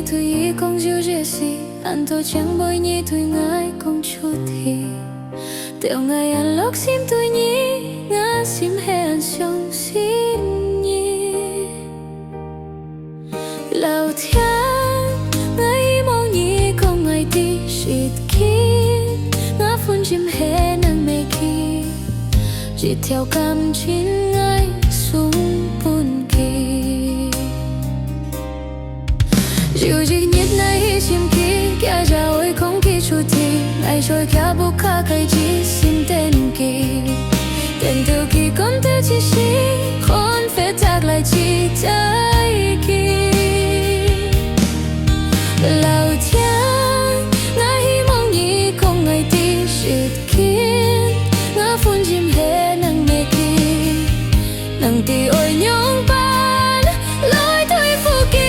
nhị thôi ý con dịu dễ gì anh thôi chẳng bôi nhị thôi ngại con chút thì tiểu ngày anh lóc sim tôi nhị ngã sim hè anh sống xin nhị lâu thiên ngày mong nhị con ngày đi shit kín ngã phun chim hè nắng mê kia chỉ theo cảm chín ngay xuống buồn kỳ dịu dịu nhất này chim kia kia ra ôi không kỳ chút thì ngày trôi kia bốc khá cái chỉ xin tên kỳ tên từ kỳ con tên chỉ xí con phải tag lại chỉ tay kỳ lâu thiên ngày mong nhị không ngày đi shit kín ngã phun chim hè nắng mê kỳ nắng thì ôi nhung ban lối thôi phụ kỳ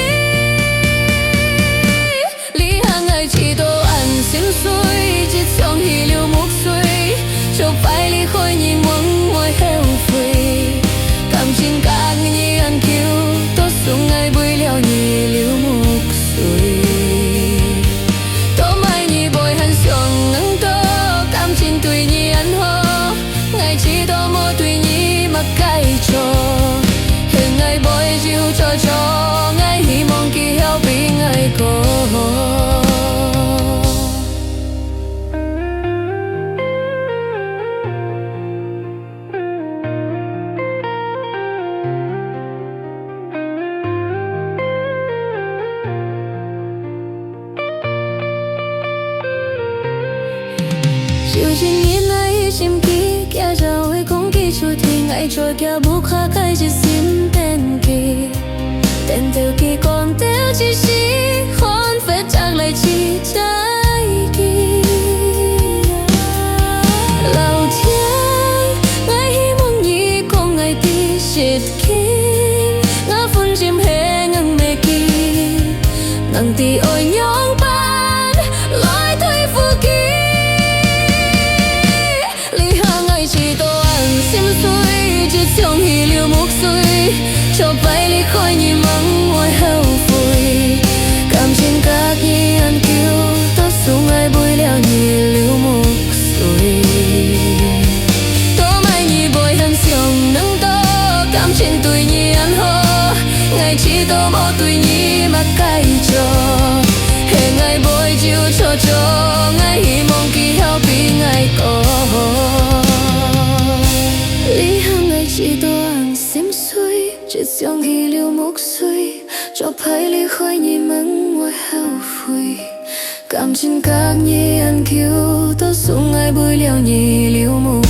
lý hàng ngày chỉ đồ ăn xiêm xuôi chỉ trong hi liều mục xuôi cho phải lý khôi nhìn mong môi heo phơi cảm情các nhị ăn kêu tốt xuống ngày bơi leo nhị liều mục xuôi tô mai nhị bồi hắn xuống nắng to cảm情tùy nhị ăn ho ngày chỉ tô mô tùy nhị mặc cái cho hình ngày bồi dịu cho ngày hy mong kỳ heo bị ngày có dịu dịu nhìn này chim kia kia ra ôi không kỳ chút thì ngày trôi kia bốc khá cái chỉ xin tên kỳ tên từ kỳ còn theo chỉ xí con phải tag lại chỉ trái kỳ lâu thiên ngày hy mong nhị con ngày đi shit kín ngã phun chim hè ngang mê kỳ ngang thì ôi nhong ban lối thôi phụ kỳ lý hàng ngày chỉ tô ăn xiêm xuôi chỉ trong hi liều mục xuôi cho bay lý khói nhị mắng môi heo phôi cảm情các nhị ăn kêu tốt xuống ai bôi leo nhị liều mục xuôi tô mai nhị bồi hắn xiong nắng to cảm情tùy nhị ăn ho ngày chỉ tô mô tùy nhị mặc cái cho hè ngày bồi chịu cho ngày hy mong kỳ heo bị ngày có lý hàng ngày chỉ tô ăn xiêm xuôi chỉ trong hi liều mục xuôi cho phải lý khói nhị mắng môi heo phôi cảm情các nhị ăn kêu tốt xuống ai bôi leo nhị liều mục